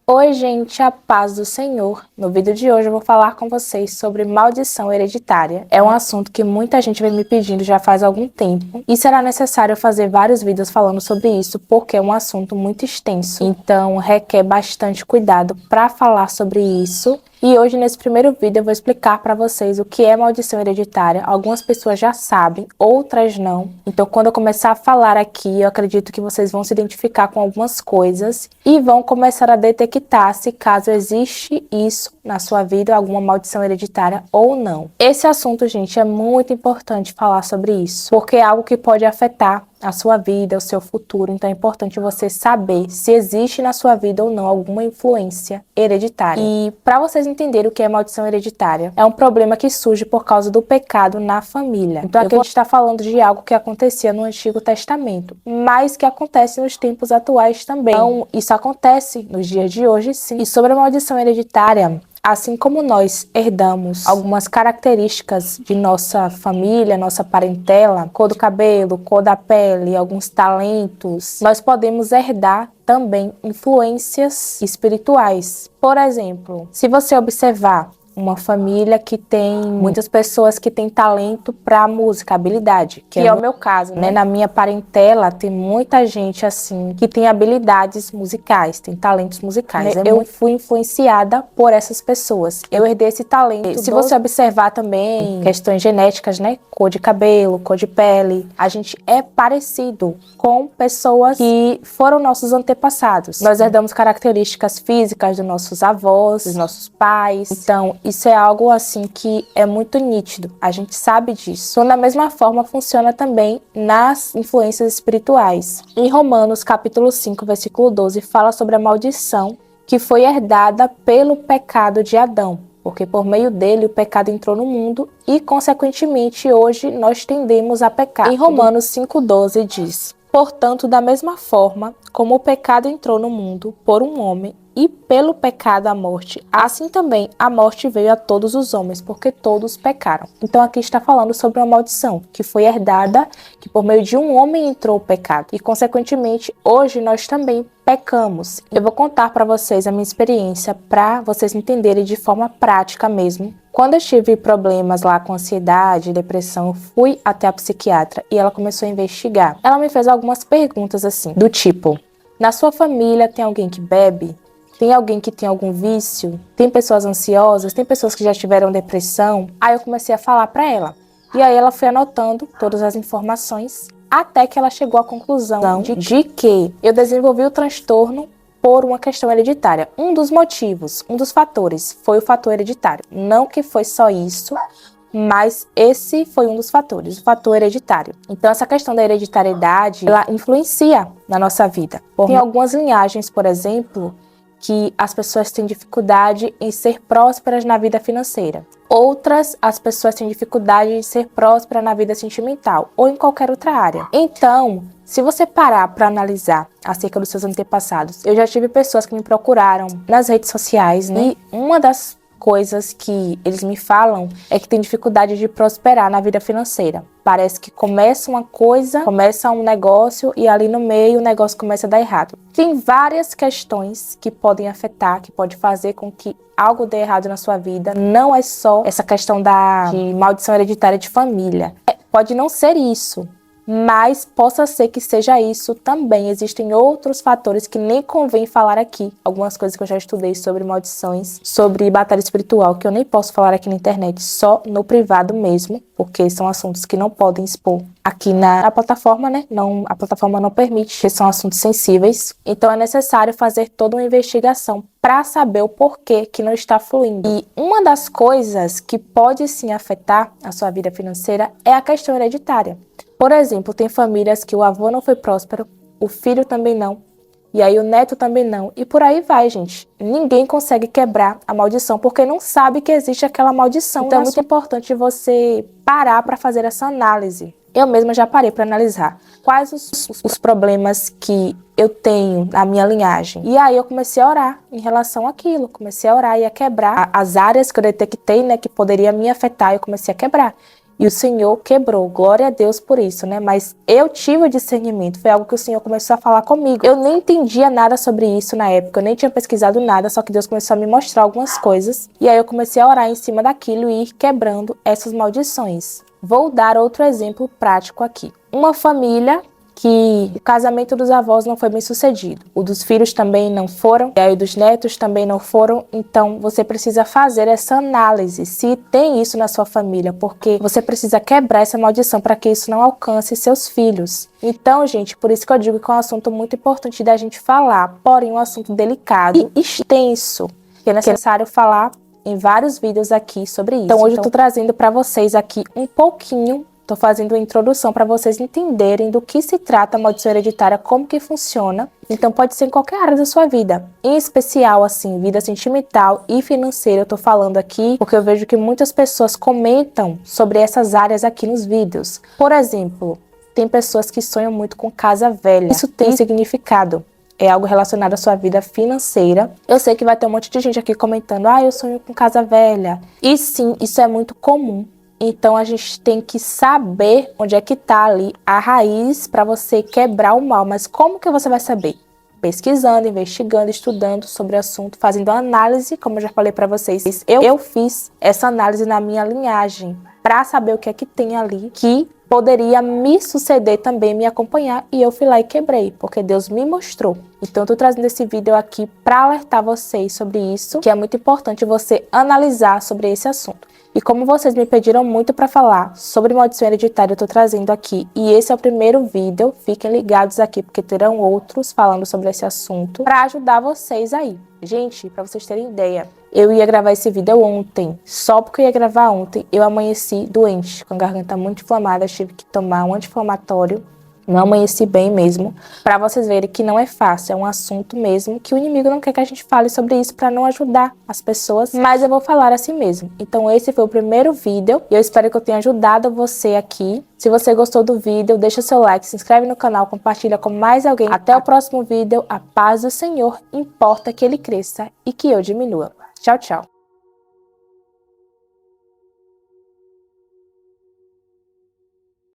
Oi, gente, a paz do Senhor. No vídeo de hoje eu vou falar com vocês sobre maldição hereditária. É um assunto que muita gente vem me pedindo já faz algum tempo e será necessário fazer vários vídeos falando sobre isso porque é um assunto muito extenso. Então requer bastante cuidado para falar sobre isso. E hoje, nesse primeiro vídeo, eu vou explicar para vocês o que é maldição hereditária. Algumas pessoas já sabem, outras não. Então, quando eu começar a falar aqui, eu acredito que vocês vão se identificar com algumas coisas e vão começar a detectar se caso existe isso na sua vida, alguma maldição hereditária ou não. Esse assunto, gente, é muito importante falar sobre isso, porque é algo que pode afetar a sua vida, o seu futuro. Então é importante você saber se existe na sua vida ou não alguma influência hereditária. E para vocês entenderem o que é maldição hereditária, é um problema que surge por causa do pecado na família. Então aqui a gente está falando de algo que acontecia no Antigo Testamento, mas que acontece nos tempos atuais também. Então isso acontece nos dias de hoje, sim. E sobre a maldição hereditária, assim como nós herdamos algumas características de nossa família, nossa parentela, cor do cabelo, cor da pele, alguns talentos, nós podemos herdar também influências espirituais. Por exemplo, se você observar uma família que tem muitas pessoas que têm talento para música, habilidade, que é o meu caso, né? Na minha parentela tem muita gente assim que tem habilidades musicais, tem talentos musicais. Eu fui influenciada por essas pessoas. Eu herdei esse talento. Se você observar também questões genéticas, né? Cor de cabelo, cor de pele, a gente é parecido com pessoas que foram nossos antepassados. Nós herdamos características físicas dos nossos avós, dos nossos pais. Então, isso é algo assim que é muito nítido, a gente sabe disso. Então, da mesma forma, funciona também nas influências espirituais. Em Romanos, capítulo 5, versículo 12, fala sobre a maldição que foi herdada pelo pecado de Adão, porque por meio dele o pecado entrou no mundo e, consequentemente, hoje nós tendemos a pecar. Em Romanos 5,12 diz: portanto, da mesma forma como o pecado entrou no mundo por um homem, e pelo pecado a morte, assim também a morte veio a todos os homens, porque todos pecaram. Então aqui está falando sobre uma maldição que foi herdada, que por meio de um homem entrou o pecado. E consequentemente, hoje nós também pecamos. Eu vou contar para vocês a minha experiência, para vocês entenderem de forma prática mesmo. Quando eu tive problemas lá com ansiedade, depressão, eu fui até a psiquiatra e ela começou a investigar. Ela me fez algumas perguntas assim, do tipo: na sua família tem alguém que bebe? Tem alguém que tem algum vício? Tem pessoas ansiosas? Tem pessoas que já tiveram depressão? Aí eu comecei a falar para ela. E aí ela foi anotando todas as informações até que ela chegou à conclusão de que eu desenvolvi o transtorno por uma questão hereditária. Um dos motivos, um dos fatores foi o fator hereditário. Não que foi só isso, mas esse foi um dos fatores, o fator hereditário. Então essa questão da hereditariedade, ela influencia na nossa vida. Tem algumas linhagens, por exemplo, que as pessoas têm dificuldade em ser prósperas na vida financeira. Outras, as pessoas têm dificuldade em ser prósperas na vida sentimental ou em qualquer outra área. Então, se você parar para analisar acerca dos seus antepassados, eu já tive pessoas que me procuraram nas redes sociais, né? E uma das coisas que eles me falam é que tem dificuldade de prosperar na vida financeira. Parece que começa uma coisa, começa um negócio e ali no meio o negócio começa a dar errado. Tem várias questões que podem afetar, que pode fazer com que algo dê errado na sua vida. Não é só essa questão de maldição hereditária de família. Pode não ser isso, mas possa ser que seja isso também. Existem outros fatores que nem convém falar aqui. Algumas coisas que eu já estudei sobre maldições, sobre batalha espiritual, que eu nem posso falar aqui na internet, só no privado mesmo, porque são assuntos que não podem expor aqui na plataforma, né? Não, a plataforma não permite, porque são assuntos sensíveis. Então é necessário fazer toda uma investigação para saber o porquê que não está fluindo. E uma das coisas que pode sim afetar a sua vida financeira é a questão hereditária. Por exemplo, tem famílias que o avô não foi próspero, o filho também não, e aí o neto também não, e por aí vai, gente. Ninguém consegue quebrar a maldição, porque não sabe que existe aquela maldição. Então é muito importante você parar para fazer essa análise. Eu mesma já parei para analisar quais os problemas que eu tenho na minha linhagem. E aí eu comecei a orar em relação àquilo, comecei a orar e a quebrar as áreas que eu detectei, né, que poderia me afetar, eu comecei a quebrar. e o Senhor quebrou. Glória a Deus por isso, né? Mas eu tive o discernimento, foi algo que o Senhor começou a falar comigo. Eu nem entendia nada sobre isso na época, eu nem tinha pesquisado nada, só que Deus começou a me mostrar algumas coisas. E aí eu comecei a orar em cima daquilo e ir quebrando essas maldições. Vou dar outro exemplo prático aqui. Uma família que o casamento dos avós não foi bem sucedido. O dos filhos também não foram, e aí o dos netos também não foram. Então, você precisa fazer essa análise, se tem isso na sua família, porque você precisa quebrar essa maldição para que isso não alcance seus filhos. Então, gente, por isso que eu digo que é um assunto muito importante da gente falar, porém um assunto delicado e extenso, que é necessário falar em vários vídeos aqui sobre isso. Então, hoje eu tô trazendo para vocês aqui um pouquinho. Estou fazendo uma introdução para vocês entenderem do que se trata a maldição hereditária, como que funciona. Então pode ser em qualquer área da sua vida. Em especial, assim, vida sentimental e financeira. Eu estou falando aqui porque eu vejo que muitas pessoas comentam sobre essas áreas aqui nos vídeos. Por exemplo, tem pessoas que sonham muito com casa velha. Isso tem significado. É algo relacionado à sua vida financeira. Eu sei que vai ter um monte de gente aqui comentando, eu sonho com casa velha. E sim, isso é muito comum. Então, a gente tem que saber onde é que tá ali a raiz para você quebrar o mal. Mas como que você vai saber? Pesquisando, investigando, estudando sobre o assunto, fazendo análise, como eu já falei para vocês. Eu fiz essa análise na minha linhagem para saber o que é que tem ali que poderia me suceder também, me acompanhar, e eu fui lá e quebrei, porque Deus me mostrou. Então, eu tô trazendo esse vídeo aqui para alertar vocês sobre isso, que é muito importante você analisar sobre esse assunto. E como vocês me pediram muito para falar sobre maldição hereditária, eu tô trazendo aqui. E esse é o primeiro vídeo, fiquem ligados aqui, porque terão outros falando sobre esse assunto, para ajudar vocês aí. Gente, para vocês terem ideia, eu ia gravar esse vídeo ontem. Só porque eu ia gravar ontem, eu amanheci doente, com a garganta muito inflamada, tive que tomar um anti-inflamatório. Não amanheci bem mesmo, para vocês verem que não é fácil, é um assunto mesmo que o inimigo não quer que a gente fale sobre isso para não ajudar as pessoas, mas eu vou falar assim mesmo. Então esse foi o primeiro vídeo e eu espero que eu tenha ajudado você aqui. Se você gostou do vídeo, deixa o seu like, se inscreve no canal, compartilha com mais alguém. Até o próximo vídeo, a paz do Senhor importa que ele cresça e que eu diminua. Tchau, tchau.